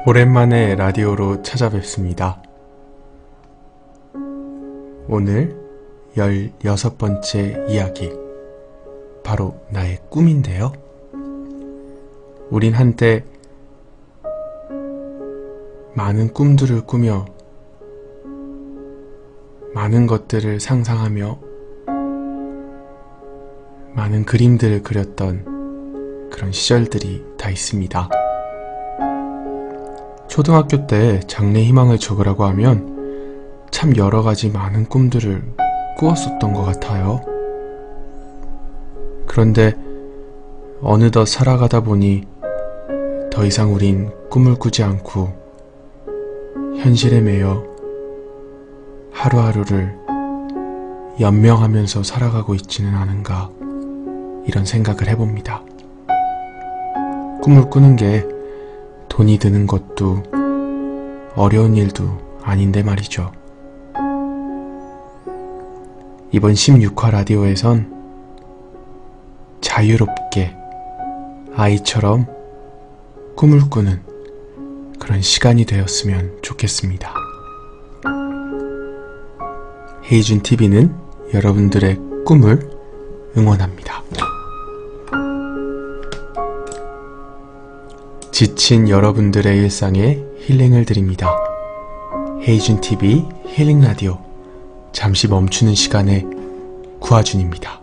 오랜만에 라디오로 찾아뵙습니다. 오늘 16번째 이야기, 바로 나의 꿈인데요. 우린 한때 많은 꿈들을 꾸며 많은 것들을 상상하며 많은 그림들을 그렸던 그런 시절들이 다 있습니다. 초등학교 때 장래 희망을 적으라고 하면 참 여러가지 많은 꿈들을 꾸었었던 것 같아요. 그런데 어느덧 살아가다 보니 더 이상 우린 꿈을 꾸지 않고 현실에 매여 하루하루를 연명하면서 살아가고 있지는 않은가, 이런 생각을 해봅니다. 꿈을 꾸는 게 돈이 드는 것도 어려운 일도 아닌데 말이죠. 이번 16화 라디오에선 자유롭게 아이처럼 꿈을 꾸는 그런 시간이 되었으면 좋겠습니다. 헤이준 TV는 여러분들의 꿈을 응원합니다. 지친 여러분들의 일상에 힐링을 드립니다. 헤이준 TV 힐링 라디오, 잠시 멈추는 시간에 구하준입니다.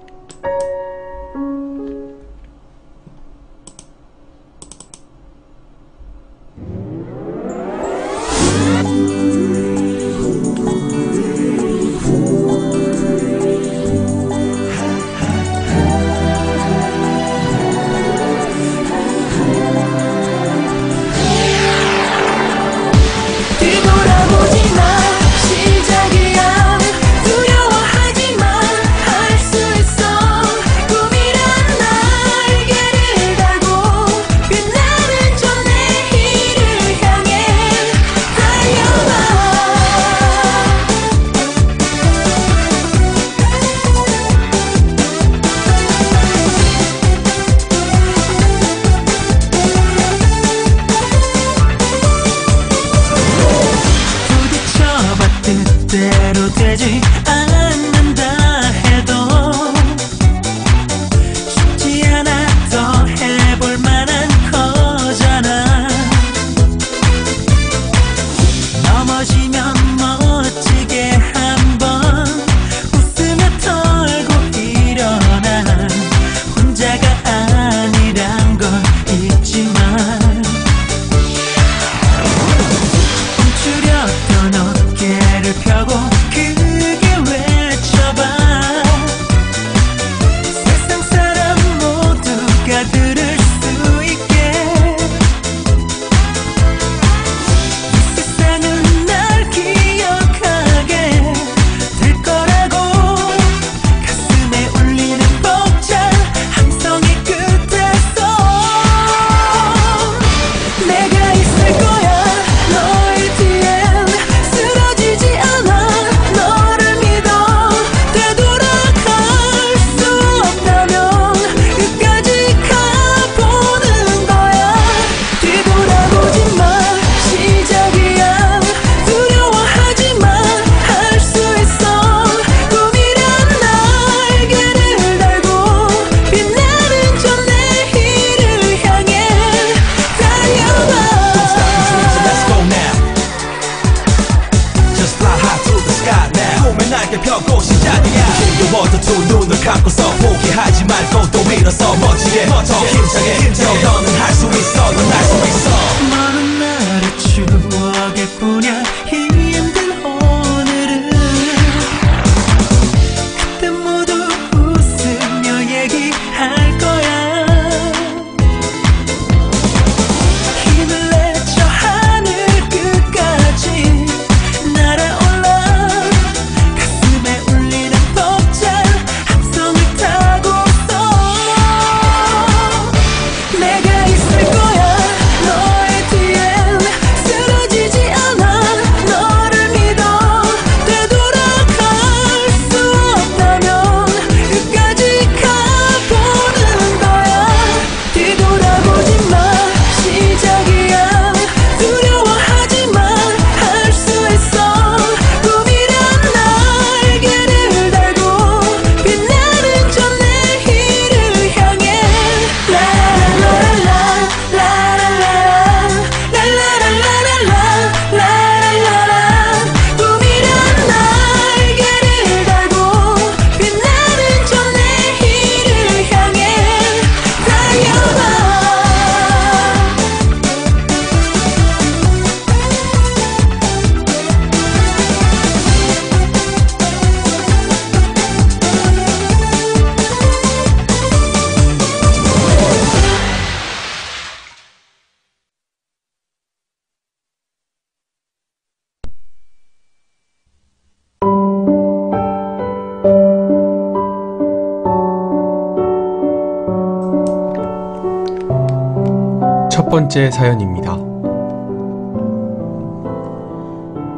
첫 번째 사연입니다.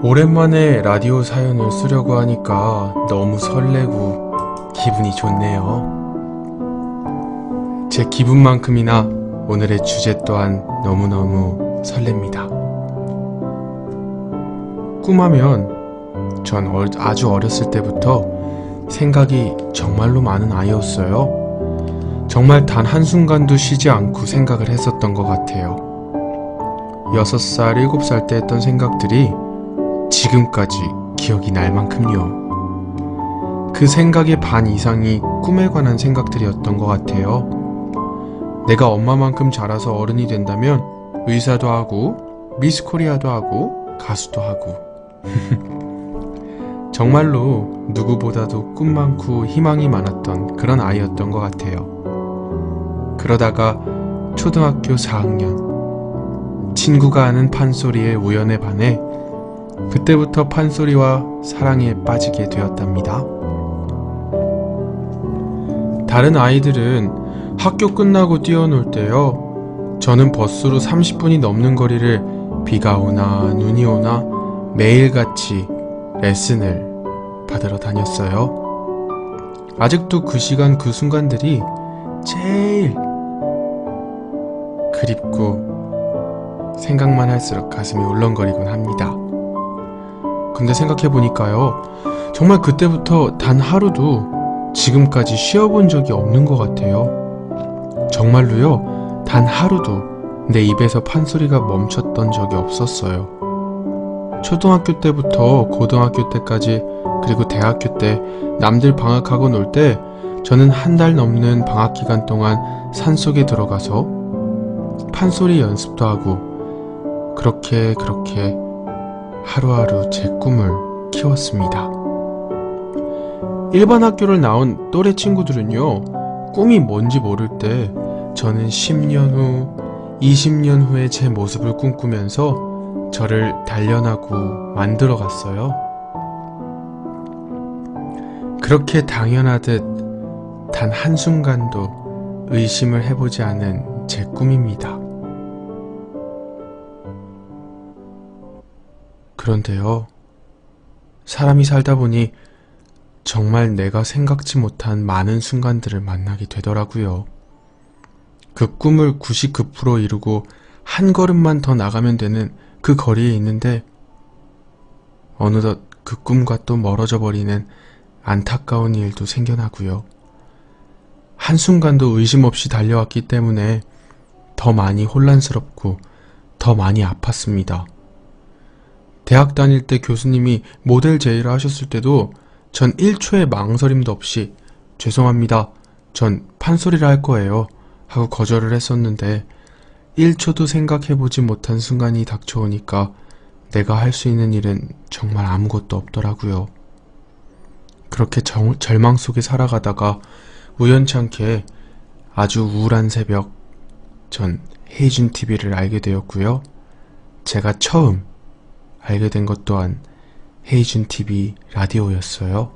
오랜만에 라디오 사연을 쓰려고 하니까 너무 설레고 기분이 좋네요. 제 기분만큼이나 오늘의 주제 또한 너무너무 설렙니다. 꿈하면 전 아주 어렸을 때부터 생각이 정말로 많은 아이였어요. 정말 단 한순간도 쉬지 않고 생각을 했었던 것 같아요. 6살, 7살 때 했던 생각들이 지금까지 기억이 날 만큼요. 그 생각의 반 이상이 꿈에 관한 생각들이었던 것 같아요. 내가 엄마만큼 자라서 어른이 된다면 의사도 하고 미스 코리아도 하고 가수도 하고 정말로 누구보다도 꿈 많고 희망이 많았던 그런 아이였던 것 같아요. 그러다가 초등학교 4학년 친구가 하는 판소리에 우연에 반해 그때부터 판소리와 사랑에 빠지게 되었답니다. 다른 아이들은 학교 끝나고 뛰어놀 때요. 저는 버스로 30분이 넘는 거리를 비가 오나 눈이 오나 매일같이 레슨을 받으러 다녔어요. 아직도 그 시간 그 순간들이 제일 그립고 생각만 할수록 가슴이 울렁거리곤 합니다. 근데 생각해보니까요. 정말 그때부터 단 하루도 지금까지 쉬어본 적이 없는 것 같아요. 정말로요. 단 하루도 내 입에서 판소리가 멈췄던 적이 없었어요. 초등학교 때부터 고등학교 때까지 그리고 대학교 때 남들 방학하고 놀 때 저는 한 달 넘는 방학 기간 동안 산속에 들어가서 판소리 연습도 하고 그렇게 하루하루 제 꿈을 키웠습니다. 일반 학교를 나온 또래 친구들은요. 꿈이 뭔지 모를 때 저는 10년 후, 20년 후에 제 모습을 꿈꾸면서 저를 단련하고 만들어 갔어요. 그렇게 당연하듯 단 한순간도 의심을 해보지 않은 제 꿈입니다. 그런데요, 사람이 살다 보니 정말 내가 생각지 못한 많은 순간들을 만나게 되더라고요. 그 꿈을 99% 이루고 한 걸음만 더 나가면 되는 그 거리에 있는데 어느덧 그 꿈과 또 멀어져 버리는 안타까운 일도 생겨나고요. 한순간도 의심 없이 달려왔기 때문에 더 많이 혼란스럽고 더 많이 아팠습니다. 대학 다닐 때 교수님이 모델 제의를 하셨을 때도 전 1초의 망설임도 없이 죄송합니다. 전 판소리를 할 거예요. 하고 거절을 했었는데 1초도 생각해보지 못한 순간이 닥쳐오니까 내가 할 수 있는 일은 정말 아무것도 없더라고요. 그렇게 절망 속에 살아가다가 우연찮게 아주 우울한 새벽 전 헤이준 TV를 알게 되었고요. 제가 처음 알게 된 것 또한 헤이준 TV 라디오였어요.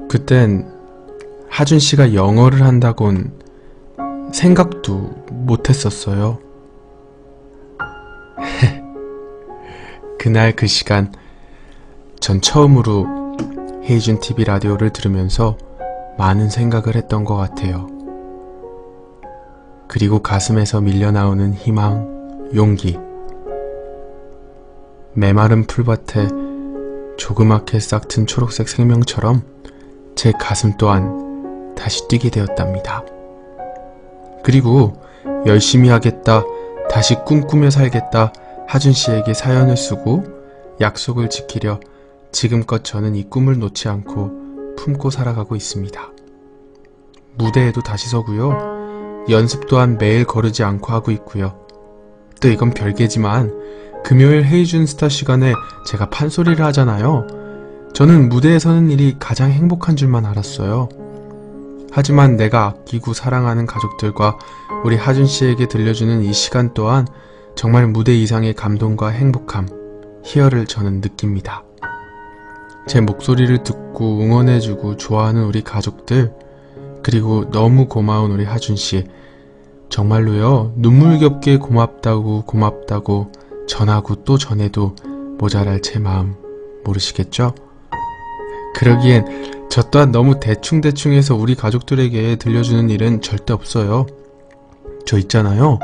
그땐 하준 씨가 영어를 한다곤 생각도 못했었어요. 그날 그 시간 전 처음으로 헤이준 TV 라디오를 들으면서 많은 생각을 했던 것 같아요. 그리고 가슴에서 밀려나오는 희망, 용기. 메마른 풀밭에 조그맣게 싹튼 초록색 생명처럼 제 가슴 또한 다시 뛰게 되었답니다. 그리고 열심히 하겠다, 다시 꿈꾸며 살겠다 하준 씨에게 사연을 쓰고 약속을 지키려 지금껏 저는 이 꿈을 놓지 않고 품고 살아가고 있습니다. 무대에도 다시 서고요. 연습 또한 매일 거르지 않고 하고 있고요. 또 이건 별개지만 금요일 헤이준 스타 시간에 제가 판소리를 하잖아요. 저는 무대에 서는 일이 가장 행복한 줄만 알았어요. 하지만 내가 아끼고 사랑하는 가족들과 우리 하준 씨에게 들려주는 이 시간 또한 정말 무대 이상의 감동과 행복함, 희열을 저는 느낍니다. 제 목소리를 듣고 응원해주고 좋아하는 우리 가족들, 그리고 너무 고마운 우리 하준씨. 정말로요, 눈물겹게 고맙다고 전하고 또 전해도 모자랄 제 마음 모르시겠죠? 그러기엔 저 또한 너무 대충대충해서 우리 가족들에게 들려주는 일은 절대 없어요. 저 있잖아요,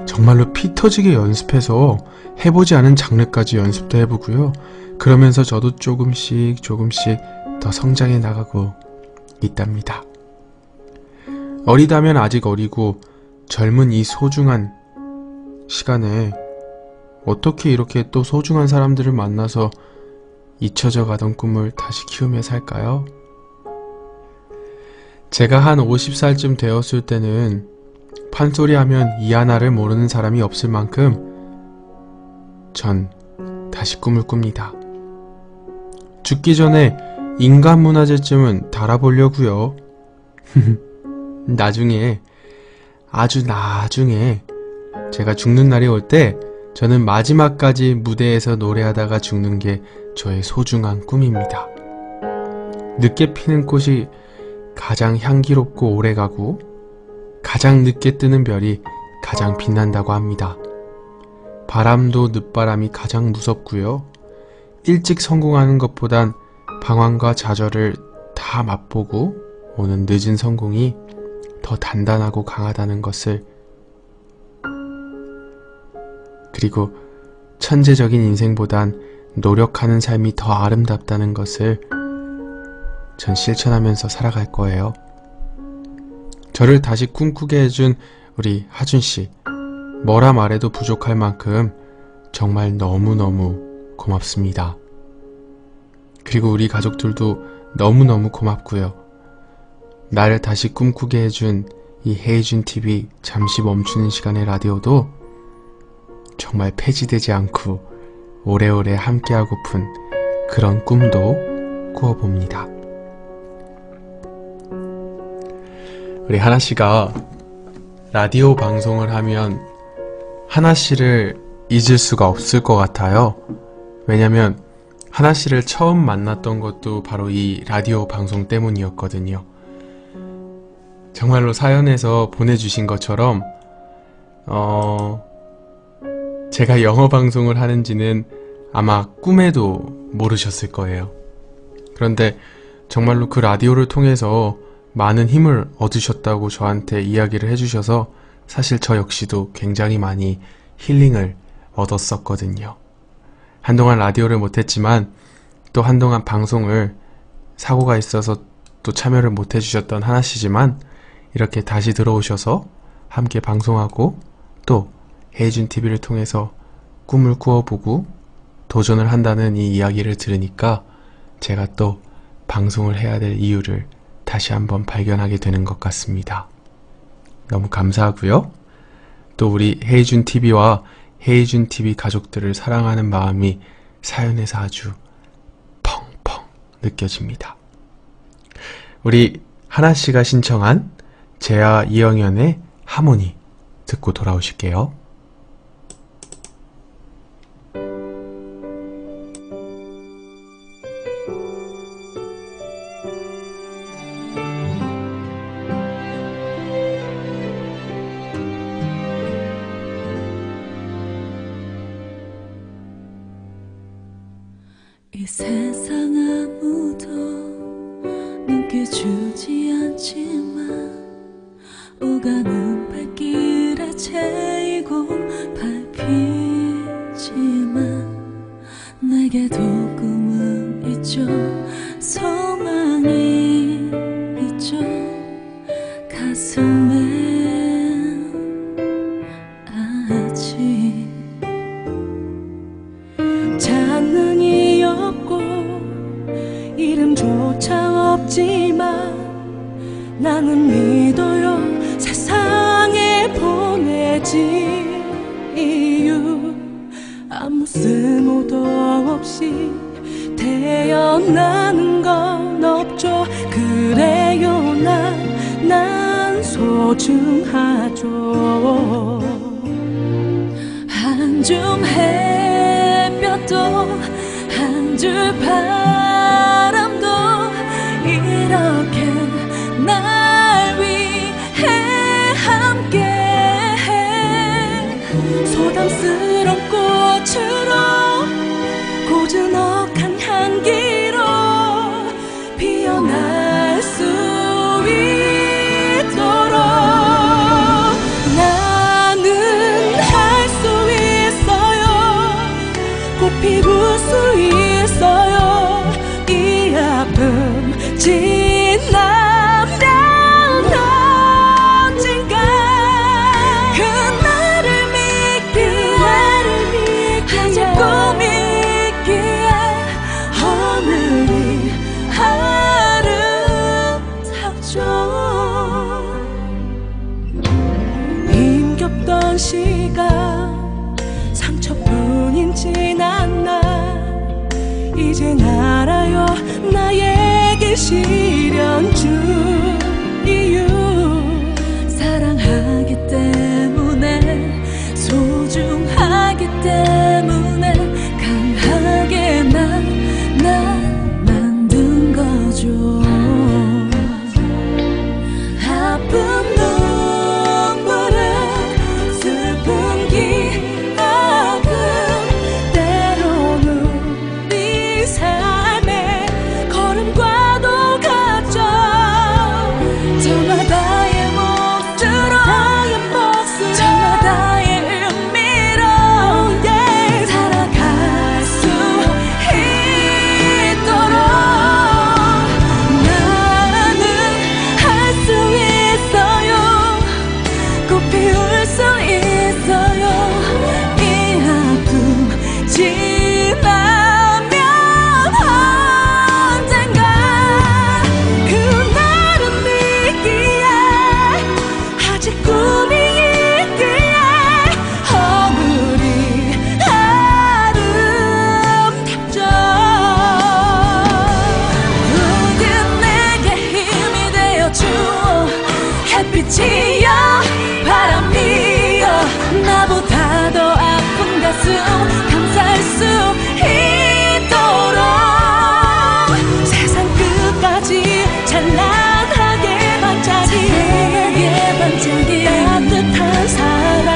정말로 피 터지게 연습해서 해보지 않은 장르까지 연습도 해보고요. 그러면서 저도 조금씩 더 성장해 나가고 있답니다. 어리다면 아직 어리고 젊은 이 소중한 시간에 어떻게 이렇게 또 소중한 사람들을 만나서 잊혀져 가던 꿈을 다시 키우며 살까요? 제가 한 50살쯤 되었을 때는 판소리하면 이 하나를 모르는 사람이 없을 만큼 전 다시 꿈을 꿉니다. 죽기 전에 인간문화재쯤은 달아보려고요. 나중에, 아주 나중에 제가 죽는 날이 올 때 저는 마지막까지 무대에서 노래하다가 죽는 게 저의 소중한 꿈입니다. 늦게 피는 꽃이 가장 향기롭고 오래가고 가장 늦게 뜨는 별이 가장 빛난다고 합니다. 바람도 늦바람이 가장 무섭고요. 일찍 성공하는 것보단 방황과 좌절을 다 맛보고 오는 늦은 성공이 더 단단하고 강하다는 것을, 그리고 천재적인 인생보단 노력하는 삶이 더 아름답다는 것을 전 실천하면서 살아갈 거예요. 저를 다시 꿈꾸게 해준 우리 하준씨, 뭐라 말해도 부족할 만큼 정말 너무너무 고맙습니다. 그리고 우리 가족들도 너무너무 고맙고요. 나를 다시 꿈꾸게 해준 이 헤이준TV 잠시 멈추는 시간의 라디오도 정말 폐지되지 않고 오래오래 함께하고픈 그런 꿈도 꾸어봅니다. 우리 하나씨가 라디오 방송을 하면 하나씨를 잊을 수가 없을 것 같아요. 왜냐면 하나씨를 처음 만났던 것도 바로 이 라디오 방송 때문이었거든요. 정말로 사연에서 보내주신 것처럼 제가 영어 방송을 하는지는 아마 꿈에도 모르셨을 거예요. 그런데 정말로 그 라디오를 통해서 많은 힘을 얻으셨다고 저한테 이야기를 해주셔서 사실 저 역시도 굉장히 많이 힐링을 얻었었거든요. 한동안 라디오를 못했지만 또 한동안 방송을 사고가 있어서 또 참여를 못해주셨던 하나씨지만 이렇게 다시 들어오셔서 함께 방송하고 또 헤이준TV를 통해서 꿈을 꾸어보고 도전을 한다는 이 이야기를 들으니까 제가 또 방송을 해야 될 이유를 다시 한번 발견하게 되는 것 같습니다. 너무 감사하고요. 또 우리 헤이준TV와 헤이준TV 가족들을 사랑하는 마음이 사연에서 아주 펑펑 느껴집니다. 우리 하나씨가 신청한 재하 이영현의 하모니 듣고 돌아오실게요. 이 세상 아무도 눈겨주지 않지만 오가는 발길에 채이고 밟히지만 내게도 꿈은 있죠. 소망이 있죠. 가슴에 아직 잔능이 없고 이름조차 없지만 나는 믿어요. 세상에 보내지 이유 아무 쓸모도 없이 태어나는 건 없죠. 그래요 난 소중하죠. 한 줌 햇볕도 한 줄 바람도 이렇게 날 시련 줄 이유 사랑하기 때문에 소중하기 때문에 강하게 난 만든 거죠. 아픈 눈물은 슬픈 기억은 때로는 네 삶의 걸음과도 같죠. 저마다의 몫으로 저마다의 의미로 살아갈 수 있도록 나는 할 수 있어요. 꽃 피울 수 있어요. 이 아픔 지나면 언젠가 그날은 믿기에 아직 꿈이 있기에 허물이 아름답죠. 부디 내게 힘이 되어주어 햇빛이여 바람이여 나보다 더 아픈 가슴 감쌀 수 있도록 세상 끝까지 찬란하게 반짝이 따뜻한 사랑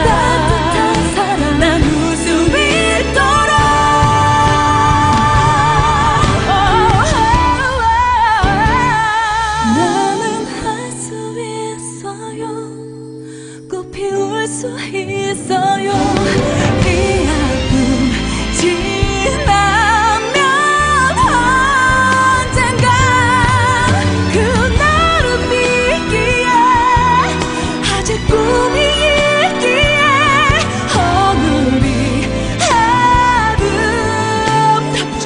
나눌 수 있도록 나는 할 수 있어요. 꽃 피울 수 있어요. 이 아픔 지나면 언젠가 그날은 믿기에 아직 꿈이 있기에 허물이 아름답죠.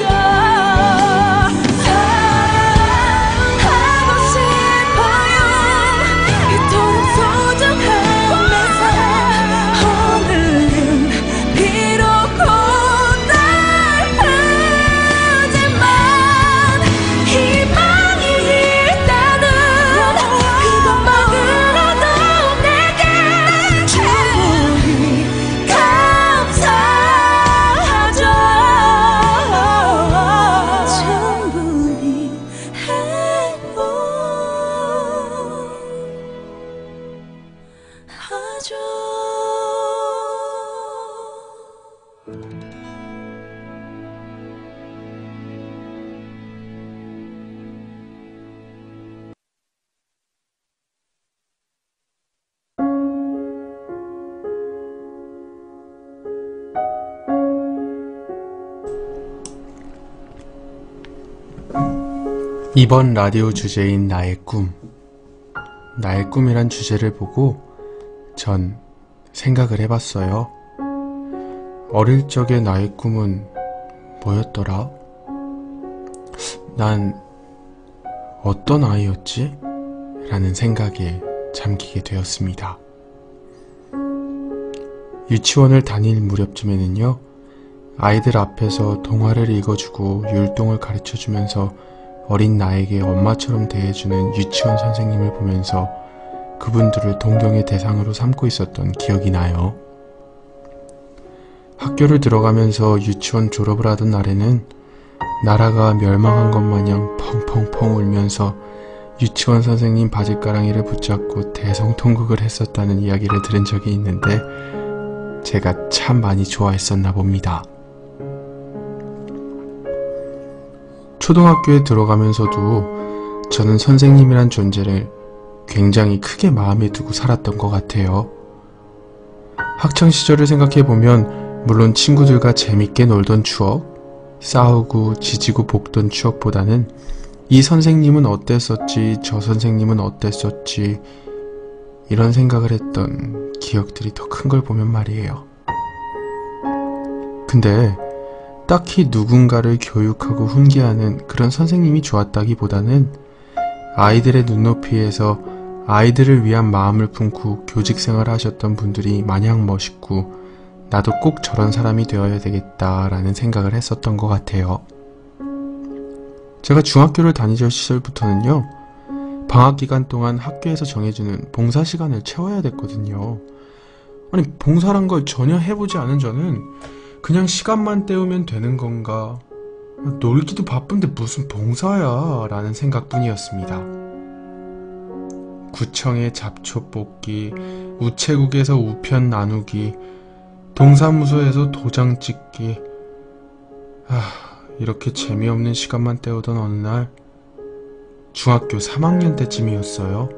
사랑하고 싶어요. 이토록 소중한 내 삶 오늘은 비록 고달프지만 희망이 있다는 그것만으로도 내게 충분히 감사하죠. 충분히 행복하죠. 이번 라디오 주제인 나의 꿈. 나의 꿈이란 주제를 보고 전 생각을 해봤어요. 어릴 적의 나의 꿈은 뭐였더라? 난 어떤 아이였지? 라는 생각에 잠기게 되었습니다. 유치원을 다닐 무렵쯤에는요, 아이들 앞에서 동화를 읽어주고 율동을 가르쳐주면서 어린 나에게 엄마처럼 대해주는 유치원 선생님을 보면서 그분들을 동경의 대상으로 삼고 있었던 기억이 나요. 학교를 들어가면서 유치원 졸업을 하던 날에는 나라가 멸망한 것 마냥 펑펑펑 울면서 유치원 선생님 바짓가랑이를 붙잡고 대성통곡을 했었다는 이야기를 들은 적이 있는데 제가 참 많이 좋아했었나 봅니다. 초등학교에 들어가면서도 저는 선생님이란 존재를 굉장히 크게 마음에 두고 살았던 것 같아요. 학창시절을 생각해보면 물론 친구들과 재밌게 놀던 추억, 싸우고 지지고 볶던 추억보다는 이 선생님은 어땠었지, 저 선생님은 어땠었지 이런 생각을 했던 기억들이 더 큰 걸 보면 말이에요. 근데 딱히 누군가를 교육하고 훈계하는 그런 선생님이 좋았다기보다는 아이들의 눈높이에서 아이들을 위한 마음을 품고 교직생활을 하셨던 분들이 마냥 멋있고 나도 꼭 저런 사람이 되어야 되겠다라는 생각을 했었던 것 같아요. 제가 중학교를 다니던 시절부터는요, 방학 기간 동안 학교에서 정해주는 봉사 시간을 채워야 됐거든요. 아니, 봉사란 걸 전혀 해보지 않은 저는 그냥 시간만 때우면 되는 건가, 놀기도 바쁜데 무슨 봉사야 라는 생각뿐이었습니다. 구청에 잡초 뽑기, 우체국에서 우편 나누기, 동사무소에서 도장 찍기. 이렇게 재미없는 시간만 때우던 어느 날, 중학교 3학년 때쯤이었어요.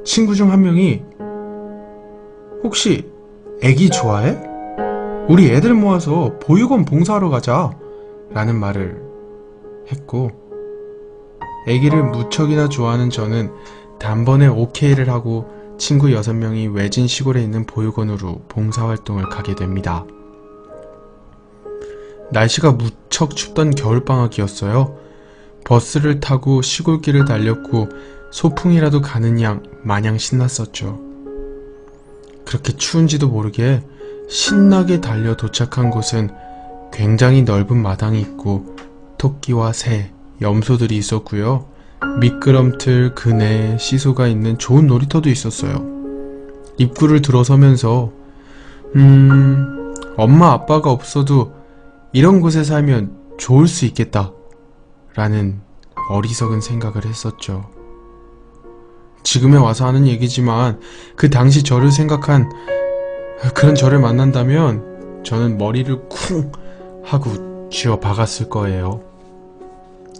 친구 중 한 명이 혹시 애기 좋아해? 우리 애들 모아서 보육원 봉사하러 가자 라는 말을 했고, 애기를 무척이나 좋아하는 저는 단번에 오케이를 하고 친구 6명이 외진 시골에 있는 보육원으로 봉사활동을 가게 됩니다. 날씨가 무척 춥던 겨울방학이었어요. 버스를 타고 시골길을 달렸고 소풍이라도 가는 양 마냥 신났었죠. 그렇게 추운지도 모르게 신나게 달려 도착한 곳은 굉장히 넓은 마당이 있고 토끼와 새, 염소들이 있었고요. 미끄럼틀, 그네, 시소가 있는 좋은 놀이터도 있었어요. 입구를 들어서면서 엄마 아빠가 없어도 이런 곳에 살면 좋을 수 있겠다 라는 어리석은 생각을 했었죠. 지금에 와서 하는 얘기지만 그 당시 저를 생각한 그런 저를 만난다면 저는 머리를 쿵 하고 쥐어 박았을 거예요.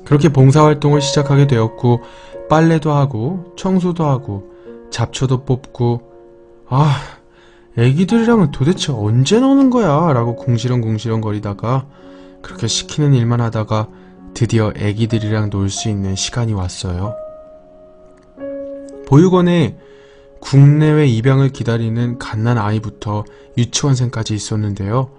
그렇게 봉사활동을 시작하게 되었고, 빨래도 하고 청소도 하고 잡초도 뽑고, 애기들이랑은 도대체 언제 노는 거야 라고 궁시렁궁시렁 거리다가 그렇게 시키는 일만 하다가 드디어 애기들이랑 놀 수 있는 시간이 왔어요. 보육원에 국내외 입양을 기다리는 갓난 아이부터 유치원생까지 있었는데요.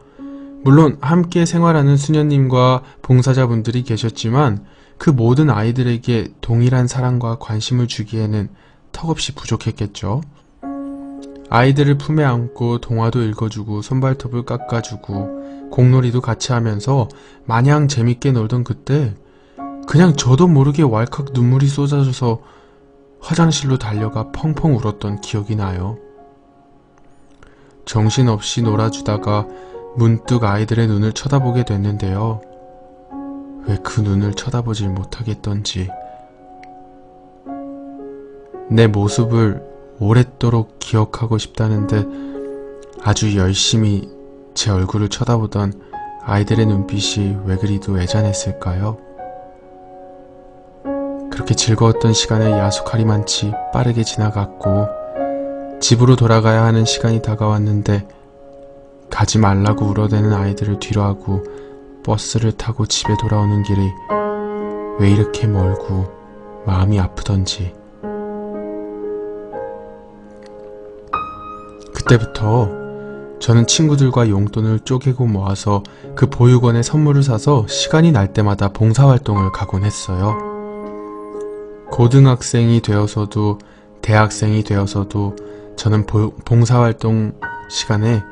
물론 함께 생활하는 수녀님과 봉사자분들이 계셨지만 그 모든 아이들에게 동일한 사랑과 관심을 주기에는 턱없이 부족했겠죠. 아이들을 품에 안고 동화도 읽어주고 손발톱을 깎아주고 공놀이도 같이 하면서 마냥 재밌게 놀던 그때 그냥 저도 모르게 왈칵 눈물이 쏟아져서 화장실로 달려가 펑펑 울었던 기억이 나요. 정신없이 놀아주다가 문득 아이들의 눈을 쳐다보게 됐는데요. 왜 그 눈을 쳐다보질 못하겠던지, 내 모습을 오랫도록 기억하고 싶다는데 아주 열심히 제 얼굴을 쳐다보던 아이들의 눈빛이 왜 그리도 애잔했을까요? 그렇게 즐거웠던 시간을 야속하리만치 빠르게 지나갔고 집으로 돌아가야 하는 시간이 다가왔는데 가지 말라고 울어대는 아이들을 뒤로하고 버스를 타고 집에 돌아오는 길이 왜 이렇게 멀고 마음이 아프던지. 그때부터 저는 친구들과 용돈을 쪼개고 모아서 그 보육원에 선물을 사서 시간이 날 때마다 봉사활동을 가곤 했어요. 고등학생이 되어서도 대학생이 되어서도 저는 봉사활동 시간에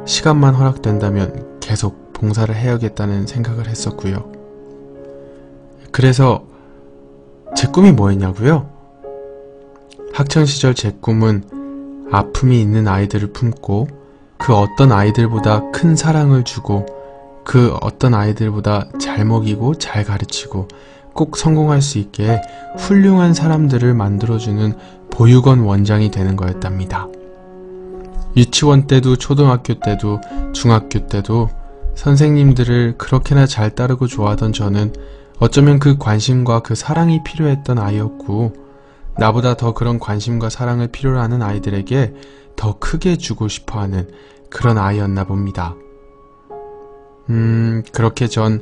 시간만 허락된다면 계속 봉사를 해야겠다는 생각을 했었고요. 그래서 제 꿈이 뭐였냐고요? 학창시절 제 꿈은 아픔이 있는 아이들을 품고 그 어떤 아이들보다 큰 사랑을 주고 그 어떤 아이들보다 잘 먹이고 잘 가르치고 꼭 성공할 수 있게 훌륭한 사람들을 만들어주는 보육원 원장이 되는 거였답니다. 유치원 때도 초등학교 때도 중학교 때도 선생님들을 그렇게나 잘 따르고 좋아하던 저는 어쩌면 그 관심과 그 사랑이 필요했던 아이였고, 나보다 더 그런 관심과 사랑을 필요로 하는 아이들에게 더 크게 주고 싶어하는 그런 아이였나 봅니다. 그렇게 전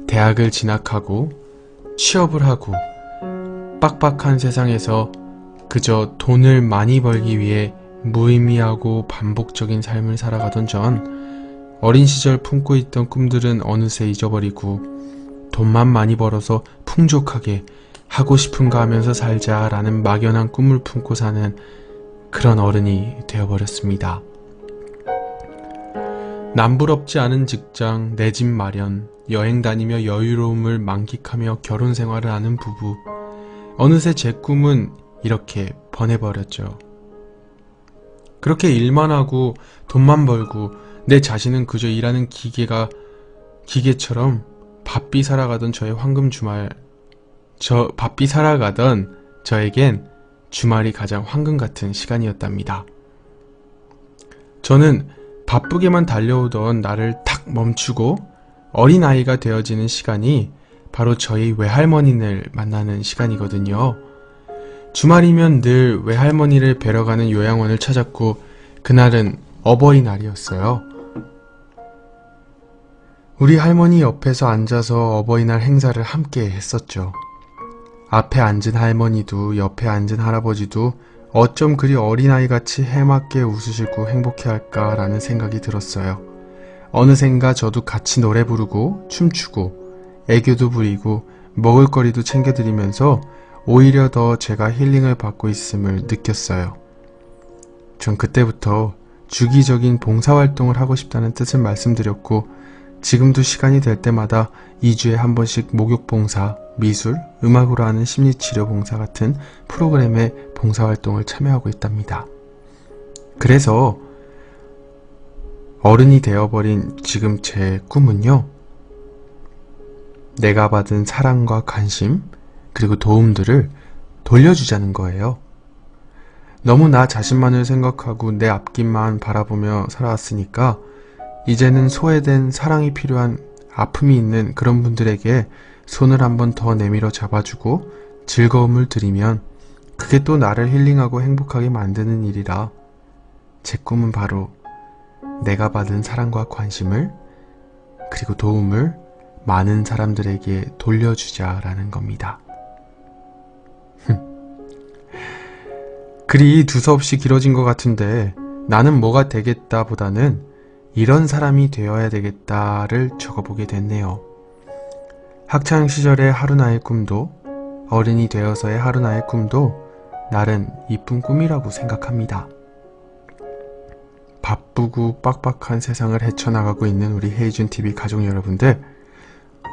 대학을 진학하고 취업을 하고 빡빡한 세상에서 그저 돈을 많이 벌기 위해 무의미하고 반복적인 삶을 살아가던 전 어린 시절 품고 있던 꿈들은 어느새 잊어버리고 돈만 많이 벌어서 풍족하게 하고 싶은가 하면서 살자라는 막연한 꿈을 품고 사는 그런 어른이 되어버렸습니다. 남부럽지 않은 직장, 내 집 마련, 여행 다니며 여유로움을 만끽하며 결혼 생활을 하는 부부. 어느새 제 꿈은 이렇게 번해버렸죠. 그렇게 일만 하고 돈만 벌고 내 자신은 그저 일하는 기계처럼 바삐 살아가던 저에겐 주말이 가장 황금 같은 시간이었답니다. 저는 바쁘게만 달려오던 나를 탁 멈추고 어린아이가 되어지는 시간이 바로 저희 외할머니를 만나는 시간이거든요. 주말이면 늘 외할머니를 뵈러 가는 요양원을 찾았고 그날은 어버이날이었어요. 우리 할머니 옆에서 앉아서 어버이날 행사를 함께 했었죠. 앞에 앉은 할머니도 옆에 앉은 할아버지도 어쩜 그리 어린아이같이 해맑게 웃으시고 행복해할까라는 생각이 들었어요. 어느샌가 저도 같이 노래 부르고 춤추고 애교도 부리고 먹을거리도 챙겨드리면서 오히려 더 제가 힐링을 받고 있음을 느꼈어요. 전 그때부터 주기적인 봉사활동을 하고 싶다는 뜻을 말씀드렸고 지금도 시간이 될 때마다 2주에 한 번씩 목욕봉사, 미술, 음악으로 하는 심리치료 봉사 같은 프로그램에 봉사활동을 참여하고 있답니다. 그래서 어른이 되어버린 지금 제 꿈은요. 내가 받은 사랑과 관심 그리고 도움들을 돌려주자는 거예요. 너무 나 자신만을 생각하고 내 앞길만 바라보며 살아왔으니까 이제는 소외된 사랑이 필요한 아픔이 있는 그런 분들에게 손을 한번 더 내밀어 잡아주고 즐거움을 드리면 그게 또 나를 힐링하고 행복하게 만드는 일이라 제 꿈은 바로 내가 받은 사랑과 관심을 그리고 도움을 많은 사람들에게 돌려주자라는 겁니다. 글이 두서없이 길어진 것 같은데 나는 뭐가 되겠다 보다는 이런 사람이 되어야 되겠다를 적어보게 됐네요. 학창시절의 하루나의 꿈도 어른이 되어서의 하루나의 꿈도 나름 이쁜 꿈이라고 생각합니다. 바쁘고 빡빡한 세상을 헤쳐나가고 있는 우리 헤이즌TV 가족 여러분들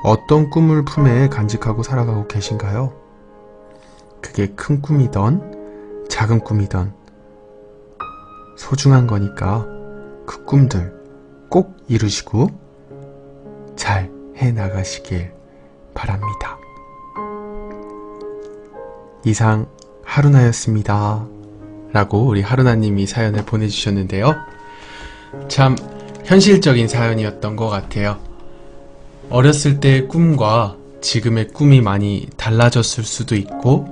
어떤 꿈을 품에 간직하고 살아가고 계신가요? 그게 큰 꿈이던 작은 꿈이던 소중한 거니까 그 꿈들 꼭 이루시고 잘 해나가시길 바랍니다. 이상 하루나였습니다. 라고 우리 하루나님이 사연을 보내주셨는데요. 참 현실적인 사연이었던 것 같아요. 어렸을 때의 꿈과 지금의 꿈이 많이 달라졌을 수도 있고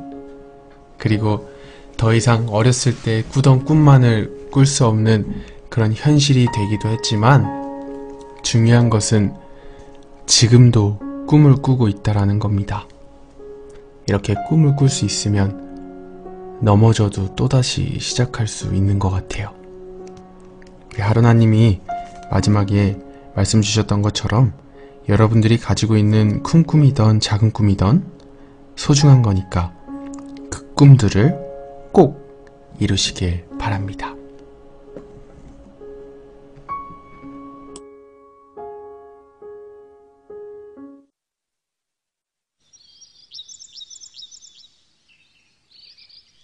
그리고 더 이상 어렸을 때 꾸던 꿈만을 꿀 수 없는 그런 현실이 되기도 했지만 중요한 것은 지금도 꿈을 꾸고 있다라는 겁니다. 이렇게 꿈을 꿀 수 있으면 넘어져도 또다시 시작할 수 있는 것 같아요. 하루나님이 마지막에 말씀 주셨던 것처럼 여러분들이 가지고 있는 큰 꿈이던 작은 꿈이던 소중한 거니까 그 꿈들을 꼭 이루시길 바랍니다.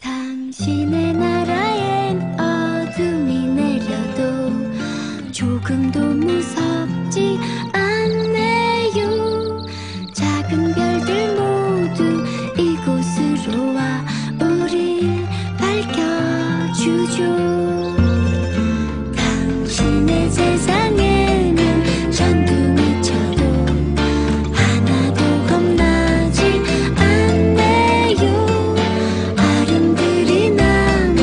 당신의 나라엔 어둠이 내려도 조금도 무섭지 않네요. 작은 별들 모두 이곳으로 와 우릴 밝혀주죠. 당신의 세상에는 전등이 쳐도 하나도 겁나지 않네요. 어른들이 나만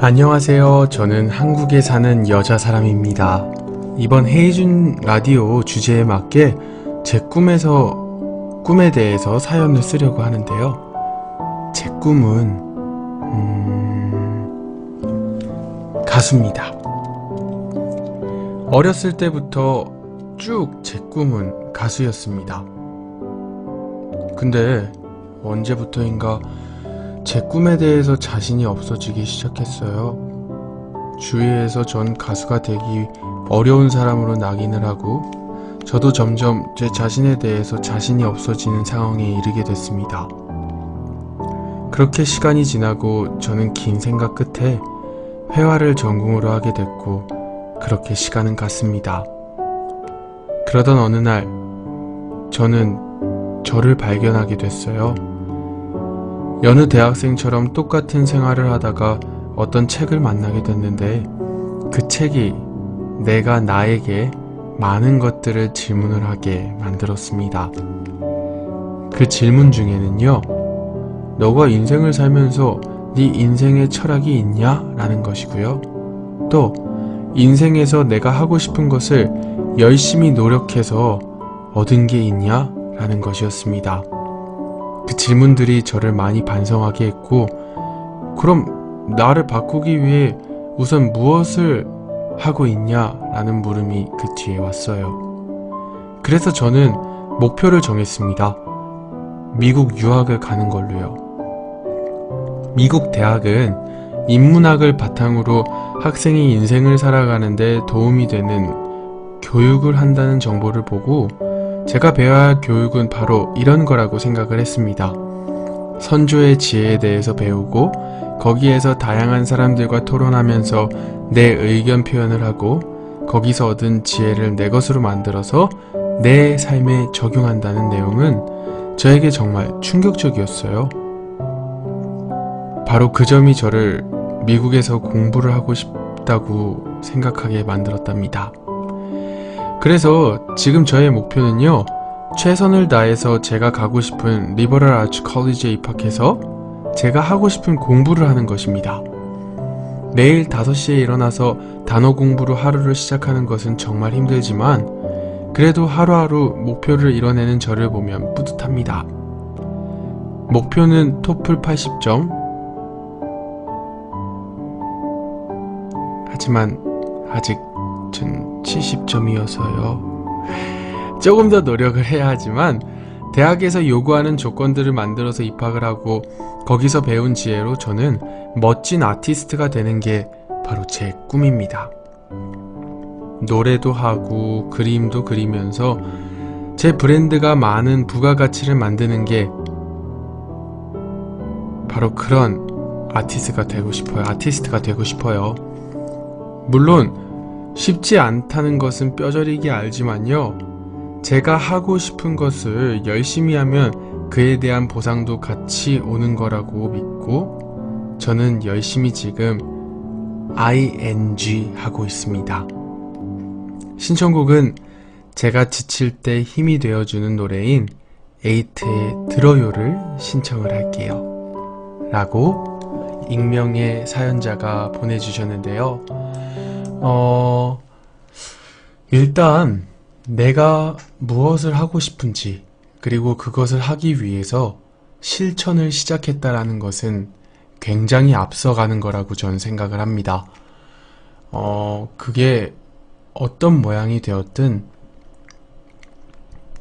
안녕하세요. 저는 한국에 사는 여자 사람입니다. 이번 헤이준 라디오 주제에 맞게 제 꿈에 대해서 사연을 쓰려고 하는데요. 제 꿈은 가수입니다. 어렸을 때부터 쭉 제 꿈은 가수였습니다. 근데 언제부터인가 제 꿈에 대해서 자신이 없어지기 시작했어요. 주위에서 전 가수가 되기 어려운 사람으로 낙인을 하고 저도 점점 제 자신에 대해서 자신이 없어지는 상황에 이르게 됐습니다. 그렇게 시간이 지나고 저는 긴 생각 끝에 회화를 전공으로 하게 됐고 그렇게 시간은 갔습니다. 그러던 어느 날 저는 저를 발견하게 됐어요. 여느 대학생처럼 똑같은 생활을 하다가 어떤 책을 만나게 됐는데 그 책이 내가 나에게 많은 것들을 질문을 하게 만들었습니다. 그 질문 중에는요, 너가 인생을 살면서 네 인생의 철학이 있냐? 라는 것이고요. 또 인생에서 내가 하고 싶은 것을 열심히 노력해서 얻은 게 있냐? 라는 것이었습니다. 그 질문들이 저를 많이 반성하게 했고, 그럼 나를 바꾸기 위해 우선 무엇을 하고 있냐? 라는 물음이 그 뒤에 왔어요. 그래서 저는 목표를 정했습니다. 미국 유학을 가는 걸로요. 미국 대학은 인문학을 바탕으로 학생이 인생을 살아가는데 도움이 되는 교육을 한다는 정보를 보고 제가 배워야 할 교육은 바로 이런 거라고 생각을 했습니다. 선조의 지혜에 대해서 배우고 거기에서 다양한 사람들과 토론하면서 내 의견 표현을 하고 거기서 얻은 지혜를 내 것으로 만들어서 내 삶에 적용한다는 내용은 저에게 정말 충격적이었어요. 바로 그 점이 저를 미국에서 공부를 하고 싶다고 생각하게 만들었답니다. 그래서 지금 저의 목표는요, 최선을 다해서 제가 가고 싶은 리버럴 아츠 컬리지에 입학해서 제가 하고 싶은 공부를 하는 것입니다. 매일 5시에 일어나서 단어 공부로 하루를 시작하는 것은 정말 힘들지만 그래도 하루하루 목표를 이뤄내는 저를 보면 뿌듯합니다. 목표는 토플 80점. 하지만 아직 전 70점이어서요. 조금 더 노력을 해야 하지만 대학에서 요구하는 조건들을 만들어서 입학을 하고 거기서 배운 지혜로 저는 멋진 아티스트가 되는 게 바로 제 꿈입니다. 노래도 하고 그림도 그리면서 제 브랜드가 많은 부가가치를 만드는 게 바로 그런 아티스트가 되고 싶어요. 물론 쉽지 않다는 것은 뼈저리게 알지만요. 제가 하고 싶은 것을 열심히 하면 그에 대한 보상도 같이 오는 거라고 믿고 저는 열심히 지금 ING 하고 있습니다. 신청곡은 제가 지칠 때 힘이 되어주는 노래인 에이트의 들어요를 신청을 할게요. 라고 익명의 사연자가 보내주셨는데요. 일단 내가 무엇을 하고 싶은지 그리고 그것을 하기 위해서 실천을 시작했다라는 것은 굉장히 앞서가는 거라고 저는 생각을 합니다. 그게 어떤 모양이 되었든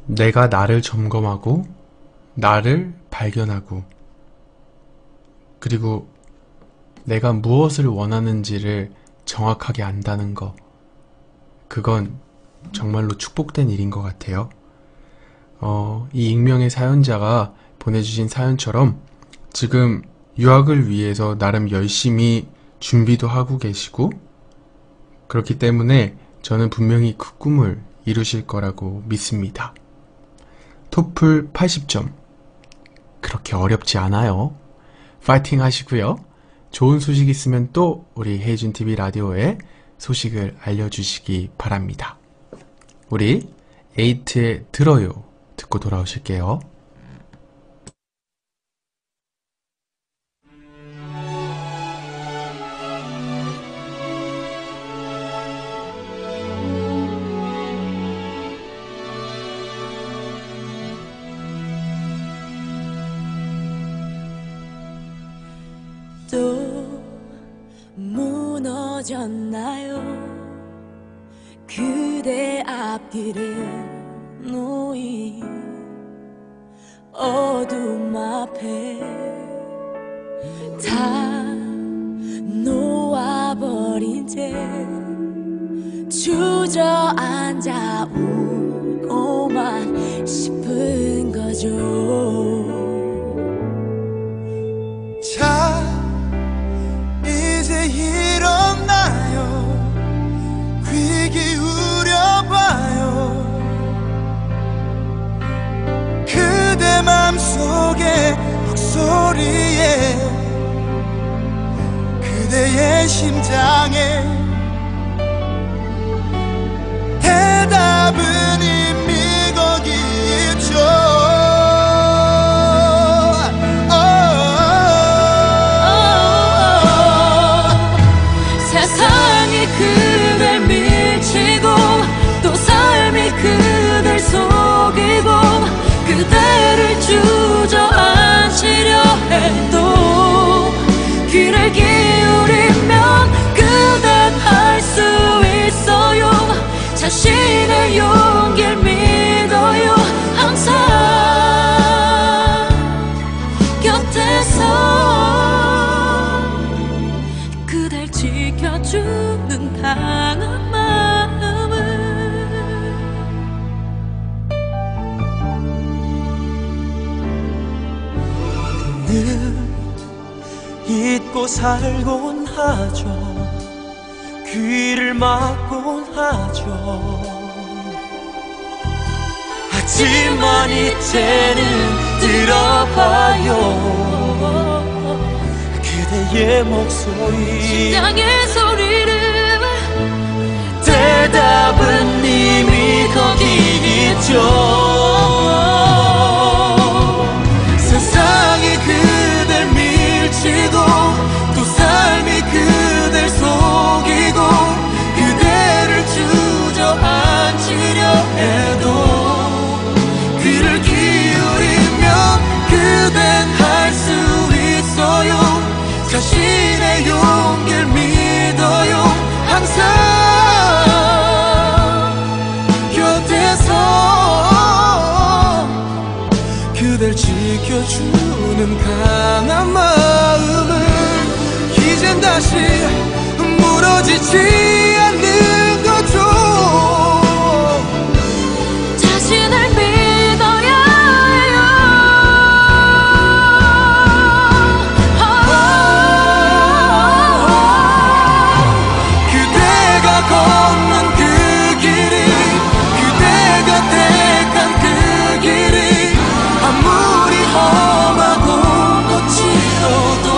내가 나를 점검하고 나를 발견하고 그리고 내가 무엇을 원하는지를 정확하게 안다는 거, 그건 정말로 축복된 일인 것 같아요. 이 익명의 사연자가 보내주신 사연처럼 지금 유학을 위해서 나름 열심히 준비도 하고 계시고 그렇기 때문에 저는 분명히 그 꿈을 이루실 거라고 믿습니다. 토플 80점 그렇게 어렵지 않아요. 파이팅 하시고요. 좋은 소식 있으면 또 우리 헤이준TV 라디오에 소식을 알려주시기 바랍니다. 우리 에이트의 들어요 듣고 돌아오실게요. 무너졌나요? 그대 앞길에 놓인 어둠 앞에 다 놓아버린 채 주저앉아 울고만 싶은 거죠. 자, 이제 일어나요. 귀 기울여봐요. 그대 맘속의 목소리에 그대의 심장에 대답은 이미 거기 있죠. 세상이 그댈 밀치고 또 삶이 그댈 속이고 그대를 주저앉히려 해도 귀를 기울이면 그댄 할 수 있어요. 자신의 용기를 믿어요. 항상 곁에서 그댈 지켜주는 강한 마음을 늘 잊고 살곤 하죠. 귀를 막곤 하죠. 하지만 이제는 들어봐요. 그대의 목소리 심장의 소리를 대답은 이미 거기 있죠. 세상이 그댈 밀치고 또 삶이 그댈 속이고 그대를 주저앉히려 해도 귀를 기울이면 그댄 할 수 있어요. 자신의 용기를 믿어요. 항상 곁에서 그댈 지켜주는 강한 마음을 이젠 다시 무너지지 않는 거죠. 자신을 믿어야 해요. 그대가 걷는 그 길이 그대가 택한 그 길이 아무리 험하고 거칠어도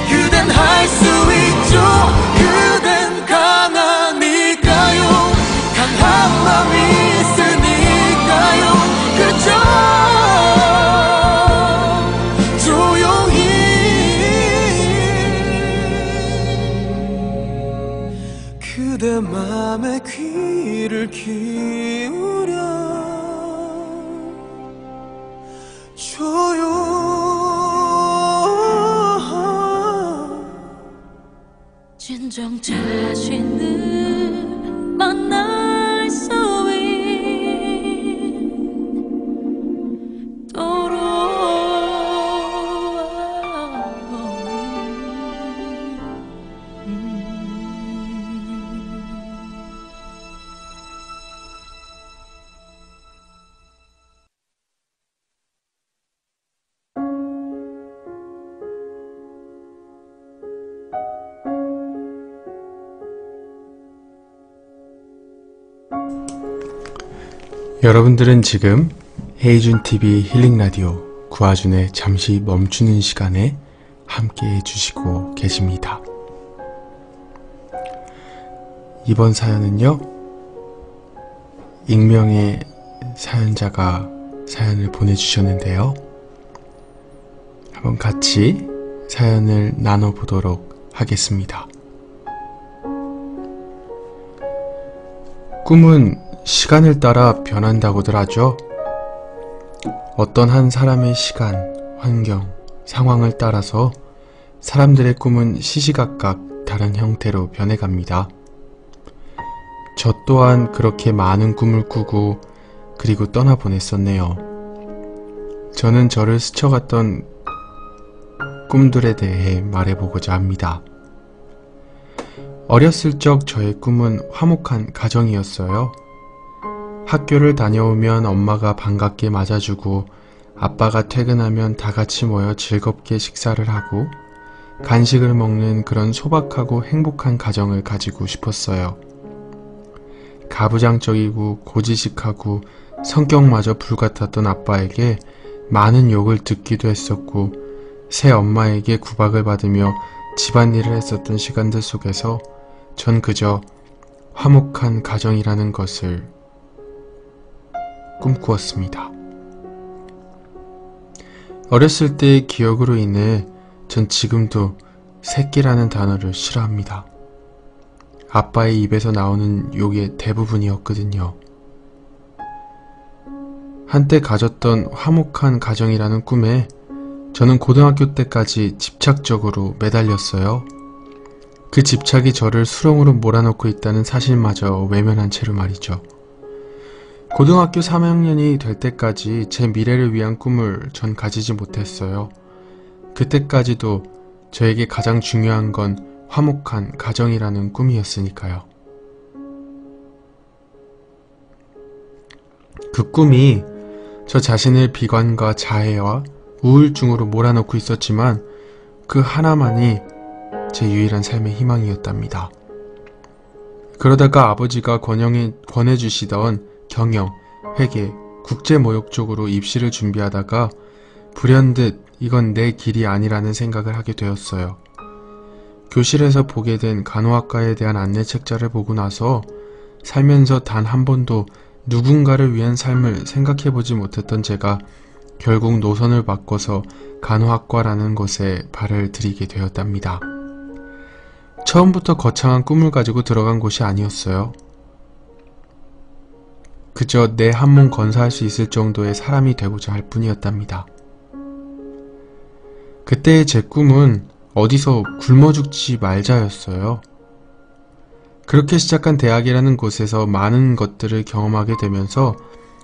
그댄 할 수 있죠. 그댄 강하니까요. 강한 맘이 있으니까요. 그저 조용히 그대 맘에 귀를 기울여 조용 진정 자신을 만날 수 있도록 여러분들은 지금 헤이준TV 힐링라디오 구아준의 잠시 멈추는 시간에 함께 해주시고 계십니다. 이번 사연은요, 익명의 사연자가 사연을 보내주셨는데요. 한번 같이 사연을 나눠보도록 하겠습니다. 꿈은 시간을 따라 변한다고들 하죠. 어떤 한 사람의 시간, 환경, 상황을 따라서 사람들의 꿈은 시시각각 다른 형태로 변해갑니다. 저 또한 그렇게 많은 꿈을 꾸고 그리고 떠나보냈었네요. 저는 저를 스쳐갔던 꿈들에 대해 말해보고자 합니다. 어렸을 적 저의 꿈은 화목한 가정이었어요. 학교를 다녀오면 엄마가 반갑게 맞아주고 아빠가 퇴근하면 다 같이 모여 즐겁게 식사를 하고 간식을 먹는 그런 소박하고 행복한 가정을 가지고 싶었어요. 가부장적이고 고지식하고 성격마저 불같았던 아빠에게 많은 욕을 듣기도 했었고 새 엄마에게 구박을 받으며 집안일을 했었던 시간들 속에서 전 그저 화목한 가정이라는 것을 꿈꾸었습니다. 어렸을 때의 기억으로 인해 전 지금도 새끼라는 단어를 싫어합니다. 아빠의 입에서 나오는 욕의 대부분이었거든요. 한때 가졌던 화목한 가정이라는 꿈에 저는 고등학교 때까지 집착적으로 매달렸어요. 그 집착이 저를 수렁으로 몰아넣고 있다는 사실마저 외면한 채로 말이죠. 고등학교 3학년이 될 때까지 제 미래를 위한 꿈을 전 가지지 못했어요. 그때까지도 저에게 가장 중요한 건 화목한 가정이라는 꿈이었으니까요. 그 꿈이 저 자신을 비관과 자해와 우울증으로 몰아넣고 있었지만 그 하나만이 제 유일한 삶의 희망이었답니다. 그러다가 아버지가 권해주시던 경영, 회계, 국제모욕 쪽으로 입시를 준비하다가 불현듯 이건 내 길이 아니라는 생각을 하게 되었어요. 교실에서 보게 된 간호학과에 대한 안내 책자를 보고 나서 살면서 단 한 번도 누군가를 위한 삶을 생각해보지 못했던 제가 결국 노선을 바꿔서 간호학과라는 곳에 발을 들이게 되었답니다. 처음부터 거창한 꿈을 가지고 들어간 곳이 아니었어요. 그저 내 한 몸 건사할 수 있을 정도의 사람이 되고자 할 뿐이었답니다. 그때의 제 꿈은 어디서 굶어 죽지 말자였어요. 그렇게 시작한 대학이라는 곳에서 많은 것들을 경험하게 되면서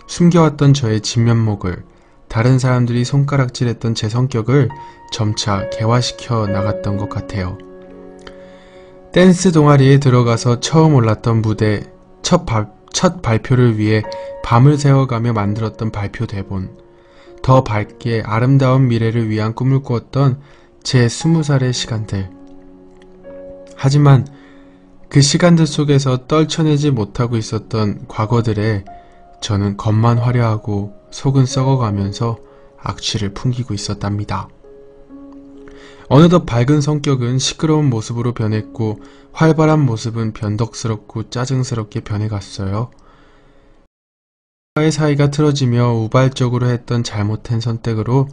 숨겨왔던 저의 진면목을, 다른 사람들이 손가락질했던 제 성격을 점차 개화시켜 나갔던 것 같아요. 댄스 동아리에 들어가서 처음 올랐던 무대, 첫 발표를 위해 밤을 새워가며 만들었던 발표 대본, 더 밝게 아름다운 미래를 위한 꿈을 꾸었던 제 20살의 시간들. 하지만 그 시간들 속에서 떨쳐내지 못하고 있었던 과거들에 저는 겉만 화려하고 속은 썩어가면서 악취를 풍기고 있었답니다. 어느덧 밝은 성격은 시끄러운 모습으로 변했고 활발한 모습은 변덕스럽고 짜증스럽게 변해갔어요. 와의 사이가 틀어지며 우발적으로 했던 잘못된 선택으로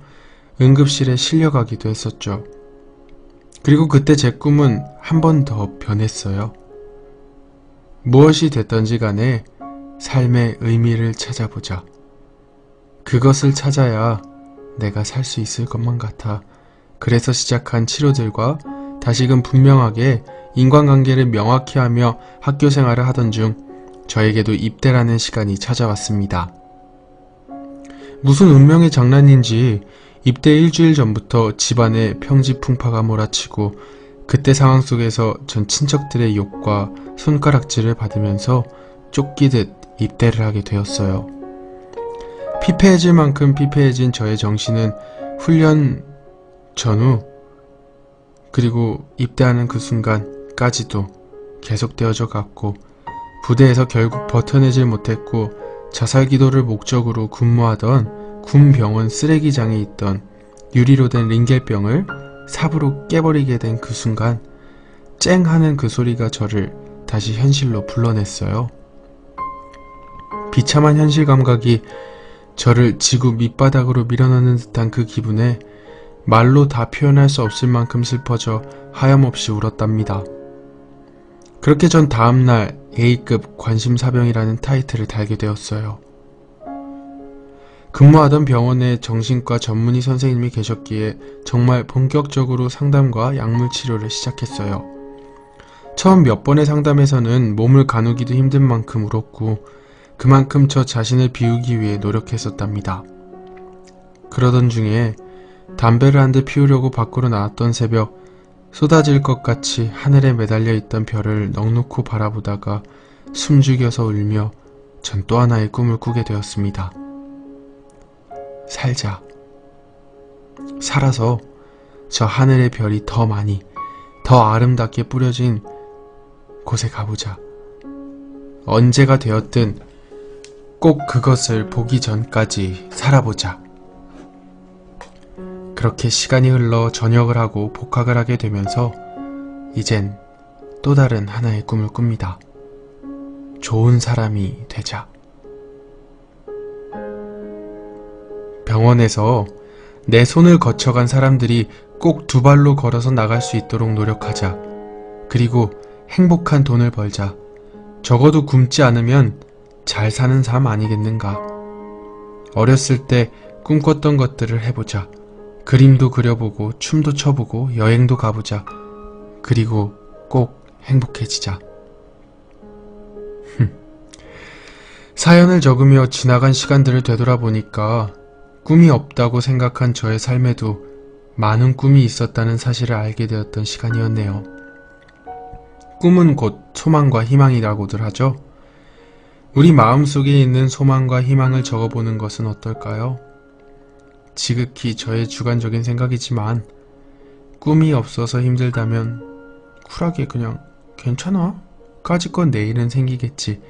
응급실에 실려가기도 했었죠. 그리고 그때 제 꿈은 한 번 더 변했어요. 무엇이 됐던지 간에 삶의 의미를 찾아보자. 그것을 찾아야 내가 살 수 있을 것만 같아. 그래서 시작한 치료들과 다시금 분명하게 인간관계를 명확히 하며 학교 생활을 하던 중 저에게도 입대라는 시간이 찾아왔습니다. 무슨 운명의 장난인지 입대 일주일 전부터 집안에 평지풍파가 몰아치고 그때 상황 속에서 전 친척들의 욕과 손가락질을 받으면서 쫓기듯 입대를 하게 되었어요. 피폐해질 만큼 피폐해진 저의 정신은 훈련 전후 그리고 입대하는 그 순간까지도 계속되어져 갔고 부대에서 결국 버텨내질 못했고 자살기도를 목적으로 근무하던 군병원 쓰레기장에 있던 유리로 된 링겔병을 삽으로 깨버리게 된 그 순간 쨍 하는 그 소리가 저를 다시 현실로 불러냈어요. 비참한 현실 감각이 저를 지구 밑바닥으로 밀어넣는 듯한 그 기분에 말로 다 표현할 수 없을 만큼 슬퍼져 하염없이 울었답니다. 그렇게 전 다음날 A급 관심사병이라는 타이틀을 달게 되었어요. 근무하던 병원에 정신과 전문의 선생님이 계셨기에 정말 본격적으로 상담과 약물 치료를 시작했어요. 처음 몇 번의 상담에서는 몸을 가누기도 힘든 만큼 울었고 그만큼 저 자신을 비우기 위해 노력했었답니다. 그러던 중에 담배를 한 대 피우려고 밖으로 나왔던 새벽, 쏟아질 것 같이 하늘에 매달려 있던 별을 넋놓고 바라보다가 숨죽여서 울며 전 또 하나의 꿈을 꾸게 되었습니다. 살자. 살아서 저 하늘의 별이 더 많이, 더 아름답게 뿌려진 곳에 가보자. 언제가 되었든 꼭 그것을 보기 전까지 살아보자. 그렇게 시간이 흘러 전역을 하고 복학을 하게 되면서 이젠 또 다른 하나의 꿈을 꿉니다. 좋은 사람이 되자. 병원에서 내 손을 거쳐간 사람들이 꼭 두 발로 걸어서 나갈 수 있도록 노력하자. 그리고 행복한 돈을 벌자. 적어도 굶지 않으면 잘 사는 삶 아니겠는가. 어렸을 때 꿈꿨던 것들을 해보자. 그림도 그려보고 춤도 춰보고 여행도 가보자. 그리고 꼭 행복해지자. 사연을 적으며 지나간 시간들을 되돌아보니까 꿈이 없다고 생각한 저의 삶에도 많은 꿈이 있었다는 사실을 알게 되었던 시간이었네요. 꿈은 곧 소망과 희망이라고들 하죠. 우리 마음속에 있는 소망과 희망을 적어보는 것은 어떨까요? 지극히 저의 주관적인 생각이지만 꿈이 없어서 힘들다면 쿨하게 그냥 괜찮아. 까짓 건 내일은 생기겠지.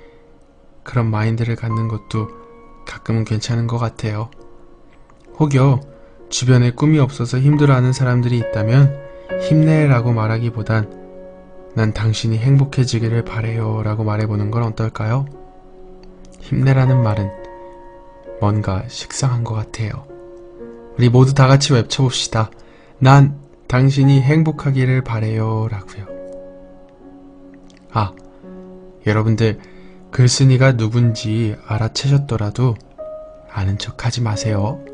그런 마인드를 갖는 것도 가끔은 괜찮은 것 같아요. 혹여 주변에 꿈이 없어서 힘들어하는 사람들이 있다면 힘내라고 말하기보단 난 당신이 행복해지기를 바래요 라고 말해보는 건 어떨까요? 힘내라는 말은 뭔가 식상한 것 같아요. 우리 모두 다 같이 외쳐봅시다. 난 당신이 행복하기를 바래요 라고요. 아, 여러분들 글쓴이가 누군지 알아채셨더라도 아는 척 하지 마세요.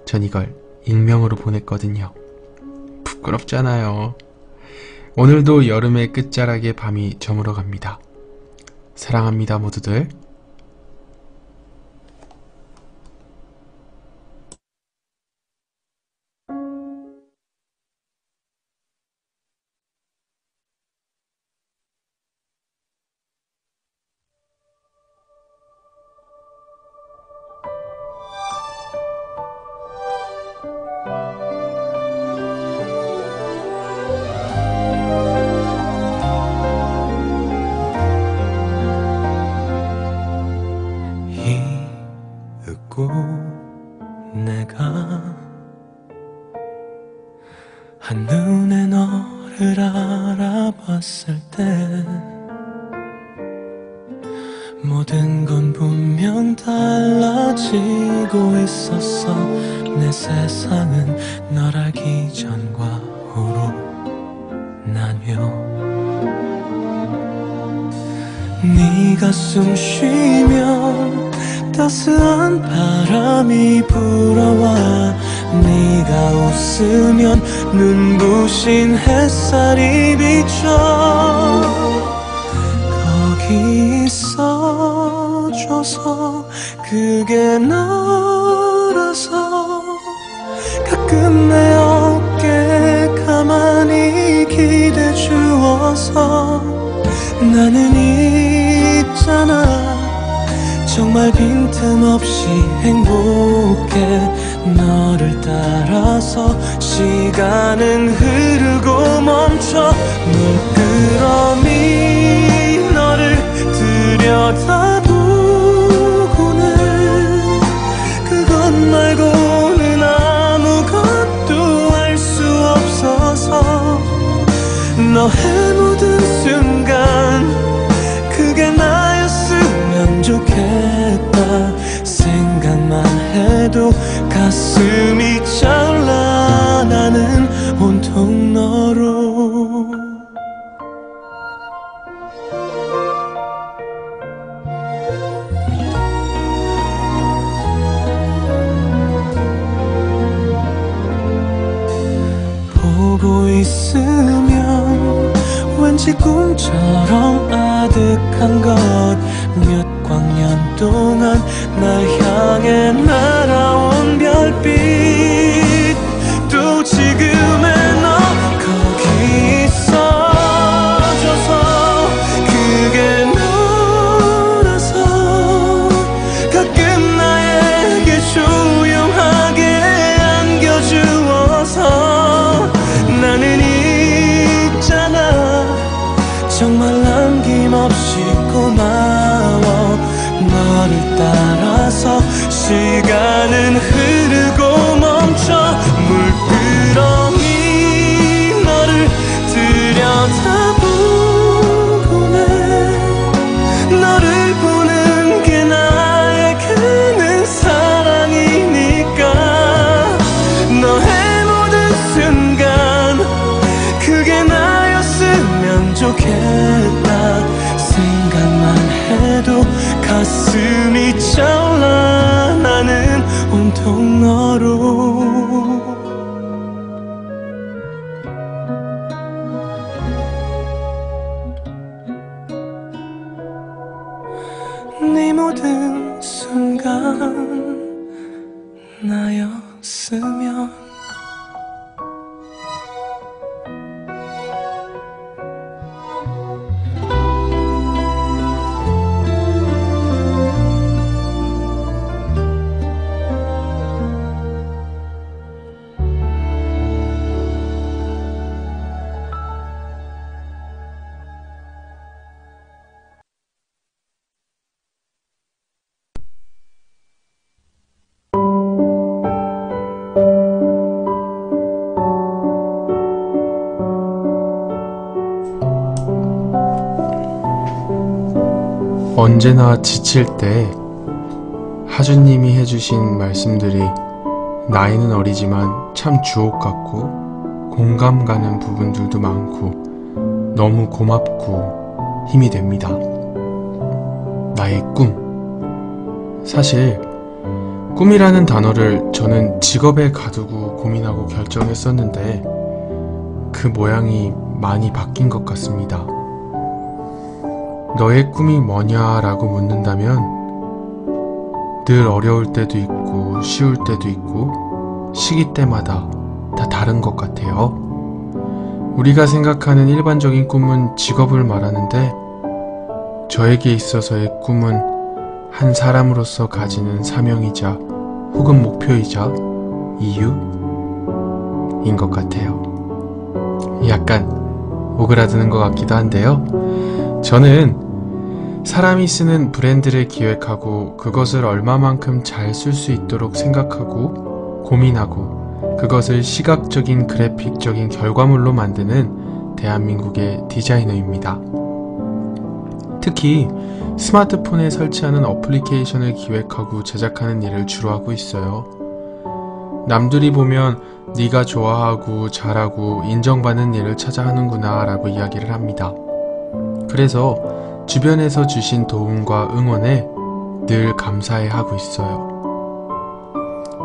전 이걸 익명으로 보냈거든요. 부끄럽잖아요. 오늘도 여름의 끝자락에 밤이 저물어 갑니다. 사랑합니다 모두들. 내가 한눈에 너를 알아봤을 때 모든 건 분명 달라지고 있었어. 내 세상은 널 알기 전과 후로 나뉘어 네가 숨 쉬면 따스한 바람이 불어와 네가 웃으면 눈부신 햇살이 비춰 거기 있어줘서 그게 너라서 가끔 내 어깨에 가만히 기대 주어서 나는 있잖아 정말 빈틈없이 행복해 너를 따라서 시간은 흐르고 멈춰 물끄러미 너를 들여다보고는 그것 말고는 아무것도 알 수 없어서 너의 모든 순간 그게 나였으면 좋겠다 생각만 해도 가슴이 차올라 나는 온통 너로 보고 있으면 왠지 꿈처럼 아득한 것 몇 광년 동안 날 향해 날아온 별빛 또 지금의 너 거기 있어줘서 그게 너라서 가끔 나에게 조용하게 안겨주어서 나는 있잖아 정말 남김없이 고마워 너를 따라서 시간은 흐르고 멈춰 물끄러미 너를 들여다보곤 해 너를 보는 게 나에게는 사랑이니까 너의 모든 순간 그게 나였으면 좋겠다 생각만 해도 가슴이 차올라 나는 온통 너로 네 모든 순간 나였으면 언제나 지칠 때 하주님이 해주신 말씀들이 나이는 어리지만 참 주옥 같고 공감 가는 부분들도 많고 너무 고맙고 힘이 됩니다. 나의 꿈. 사실 꿈이라는 단어를 저는 직업에 가두고 고민하고 결정했었는데 그 모양이 많이 바뀐 것 같습니다. 너의 꿈이 뭐냐라고 묻는다면 늘 어려울 때도 있고 쉬울 때도 있고 시기 때마다 다 다른 것 같아요. 우리가 생각하는 일반적인 꿈은 직업을 말하는데 저에게 있어서의 꿈은 한 사람으로서 가지는 사명이자 혹은 목표이자 이유인 것 같아요. 약간 오그라드는 것 같기도 한데요. 저는 사람이 쓰는 브랜드를 기획하고 그것을 얼마만큼 잘 쓸 수 있도록 생각하고 고민하고 그것을 시각적인 그래픽적인 결과물로 만드는 대한민국의 디자이너입니다. 특히 스마트폰에 설치하는 어플리케이션을 기획하고 제작하는 일을 주로 하고 있어요. 남들이 보면 네가 좋아하고 잘하고 인정받는 일을 찾아 하는구나 라고 이야기를 합니다. 그래서 주변에서 주신 도움과 응원에 늘 감사해 하고 있어요.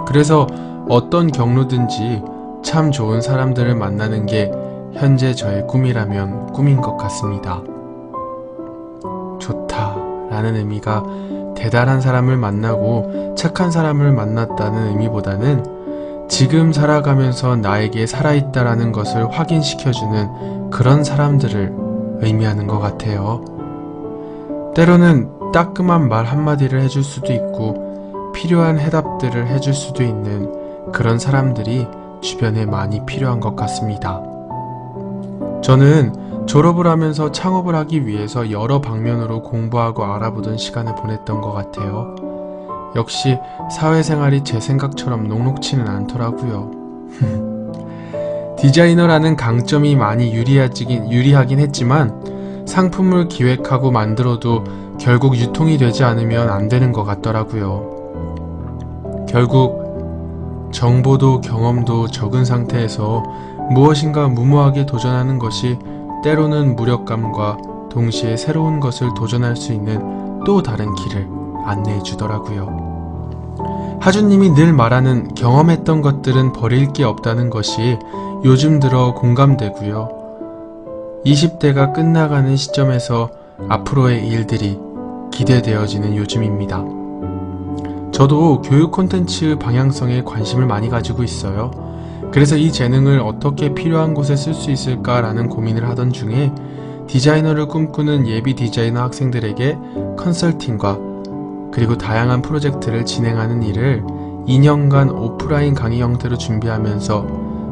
그래서 어떤 경로든지 참 좋은 사람들을 만나는 게 현재 저의 꿈이라면 꿈인 것 같습니다. 좋다 라는 의미가 대단한 사람을 만나고 착한 사람을 만났다는 의미보다는 지금 살아가면서 나에게 살아있다라는 것을 확인시켜주는 그런 사람들을 의미하는 것 같아요. 때로는 따끔한 말 한마디를 해줄 수도 있고 필요한 해답들을 해줄 수도 있는 그런 사람들이 주변에 많이 필요한 것 같습니다. 저는 졸업을 하면서 창업을 하기 위해서 여러 방면으로 공부하고 알아보던 시간을 보냈던 것 같아요. 역시 사회생활이 제 생각처럼 녹록치는 않더라고요. 디자이너라는 강점이 많이 유리하긴 했지만 상품을 기획하고 만들어도 결국 유통이 되지 않으면 안 되는 것 같더라고요. 결국 정보도 경험도 적은 상태에서 무엇인가 무모하게 도전하는 것이 때로는 무력감과 동시에 새로운 것을 도전할 수 있는 또 다른 길을 안내해 주더라고요. 하주님이 늘 말하는 경험했던 것들은 버릴 게 없다는 것이 요즘 들어 공감되고요. 20대가 끝나가는 시점에서 앞으로의 일들이 기대되어지는 요즘입니다. 저도 교육 콘텐츠 방향성에 관심을 많이 가지고 있어요. 그래서 이 재능을 어떻게 필요한 곳에 쓸 수 있을까라는 고민을 하던 중에 디자이너를 꿈꾸는 예비 디자이너 학생들에게 컨설팅과 그리고 다양한 프로젝트를 진행하는 일을 2년간 오프라인 강의 형태로 준비하면서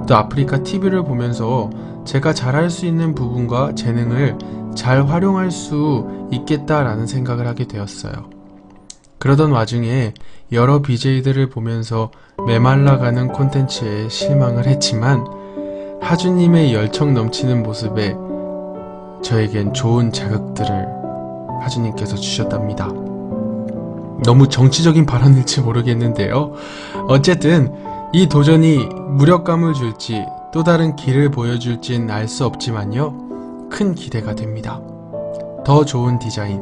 또 아프리카 TV를 보면서 제가 잘할 수 있는 부분과 재능을 잘 활용할 수 있겠다라는 생각을 하게 되었어요. 그러던 와중에 여러 BJ들을 보면서 메말라가는 콘텐츠에 실망을 했지만 하주님의 열정 넘치는 모습에 저에겐 좋은 자극들을 하주님께서 주셨답니다. 너무 정치적인 발언일지 모르겠는데요. 어쨌든 이 도전이 무력감을 줄지 또 다른 길을 보여줄진 알 수 없지만요. 큰 기대가 됩니다. 더 좋은 디자인,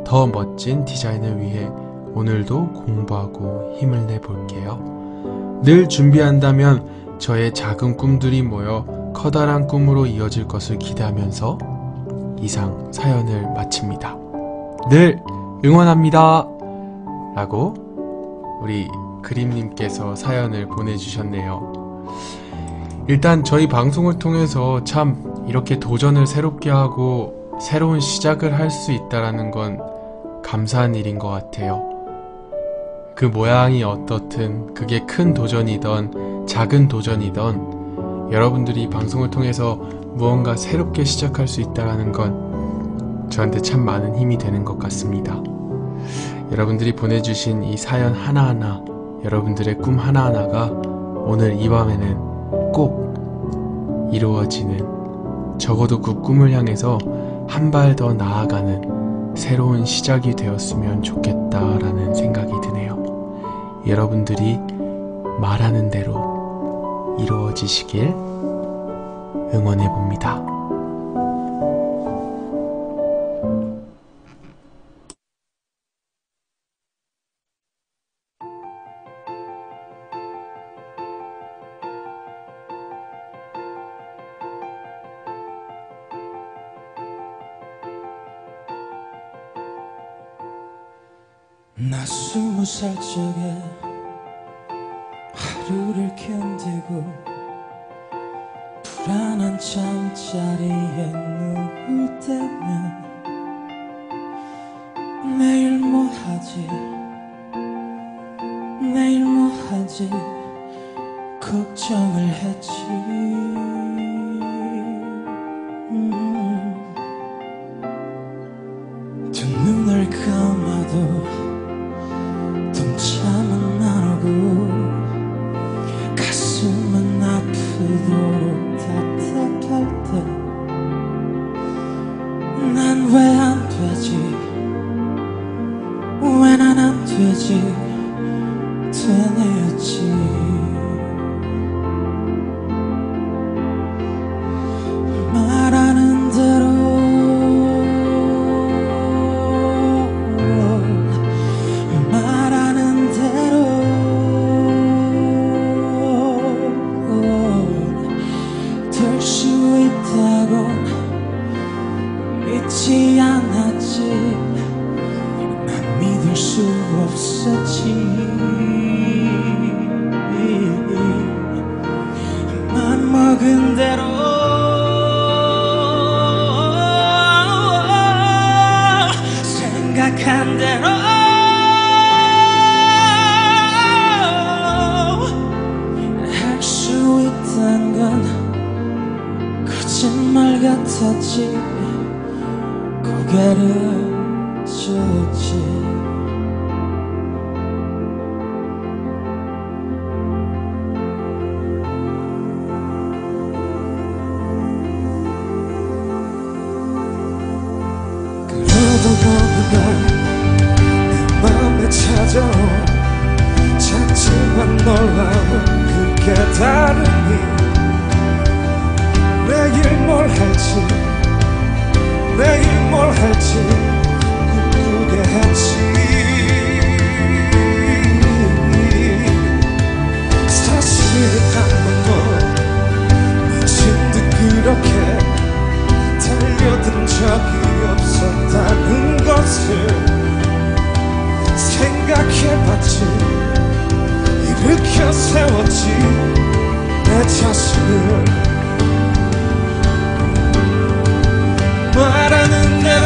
더 멋진 디자인을 위해 오늘도 공부하고 힘을 내볼게요. 늘 준비한다면 저의 작은 꿈들이 모여 커다란 꿈으로 이어질 것을 기대하면서 이상 사연을 마칩니다. 늘 응원합니다. 라고 우리 그림님께서 사연을 보내주셨네요. 일단 저희 방송을 통해서 참 이렇게 도전을 새롭게 하고 새로운 시작을 할 수 있다는 건 감사한 일인 것 같아요. 그 모양이 어떻든 그게 큰 도전이던 작은 도전이던 여러분들이 방송을 통해서 무언가 새롭게 시작할 수 있다는 건 저한테 참 많은 힘이 되는 것 같습니다. 여러분들이 보내주신 이 사연 하나하나, 여러분들의 꿈 하나하나가 오늘 이 밤에는 꼭 이루어지는, 적어도 그 꿈을 향해서 한 발 더 나아가는 새로운 시작이 되었으면 좋겠다라는 생각이 드네요. 여러분들이 말하는 대로 이루어지시길 응원해봅니다. 나 20살 적에 하루를 견디고 불안한 잠자리에 누울 때면 내일 뭐 하지 내일 뭐 하지 걱정을 했지. 두 눈을 감아도 잠은 안 오고 가슴은 아프도록 답답할 때 난 왜 안 되지 왜 난 안 되지 되뇌었지. 말하는 대로 믿지 않았지. 난 믿을 수 없었지. 맘먹은 대로 생각한 대로 할 수 있단 건 거짓말 같았지. 고개를 젓지. 그러던 어느 날 내 맘에 찾아온 작지만 놀라운 그 깨달음이 내일 뭘 할지 내일 뭘 할지 꿈꾸게 했지. 사실 한 번도 미친 듯 그렇게 오늘 말하는 대로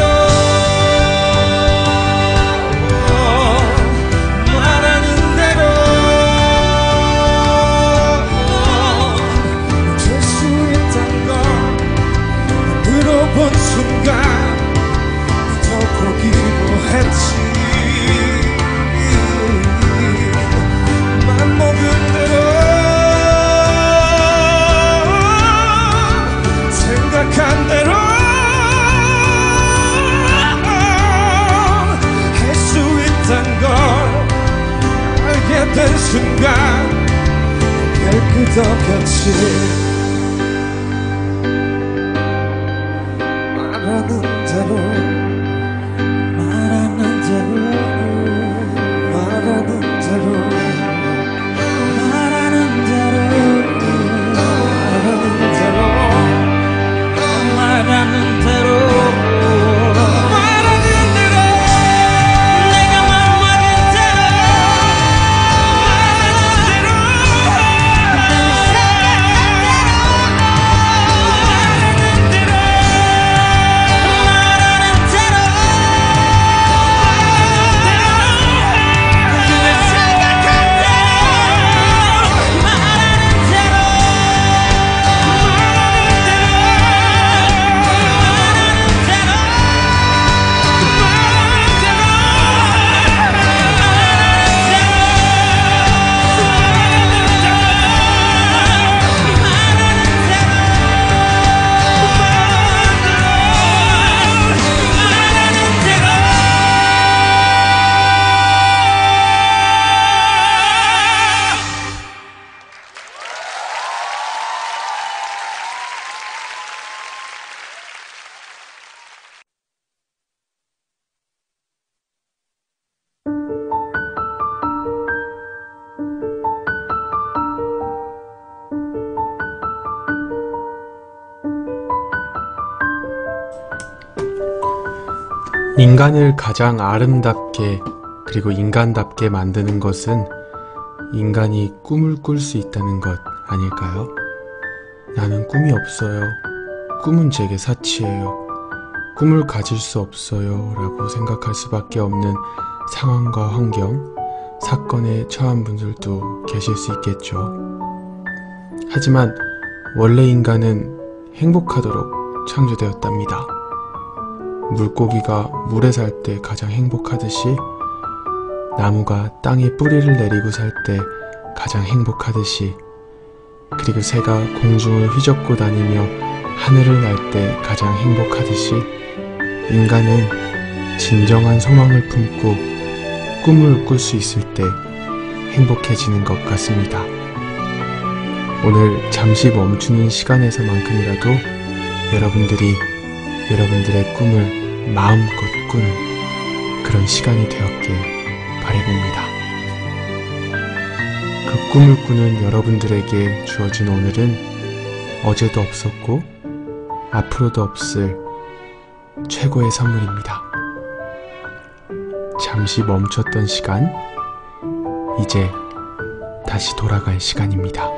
말하는 대로 될 수 있단 걸 물어본 순간 더 보기로 했지. 맘먹은 대로 생각한 대로 할 수 있단 걸 알게 된 순간 깨끗하겠지. 말하는 대로 말하는 대로 말하는 대로 말하는 대로 말하는 대로 말하는 대로 내가 말하는 대로 말하는 대로 인간을 가장 아름답게 그리고 인간답게 만드는 것은 인간이 꿈을 꿀 수 있다는 것 아닐까요? 나는 꿈이 없어요. 꿈은 제게 사치예요. 꿈을 가질 수 없어요 라고 생각할 수밖에 없는 상황과 환경, 사건에 처한 분들도 계실 수 있겠죠. 하지만 원래 인간은 행복하도록 창조되었답니다. 물고기가 물에 살 때 가장 행복하듯이, 나무가 땅에 뿌리를 내리고 살 때 가장 행복하듯이, 그리고 새가 공중을 휘젓고 다니며 하늘을 날 때 가장 행복하듯이, 인간은 진정한 소망을 품고 꿈을 꿀 수 있을 때 행복해지는 것 같습니다. 오늘 잠시 멈추는 시간에서만큼이라도 여러분들이 여러분들의 꿈을 마음껏 꾸는 그런 시간이 되었길 바라봅니다. 그 꿈을 꾸는 여러분들에게 주어진 오늘은 어제도 없었고 앞으로도 없을 최고의 선물입니다. 잠시 멈췄던 시간, 이제 다시 돌아갈 시간입니다.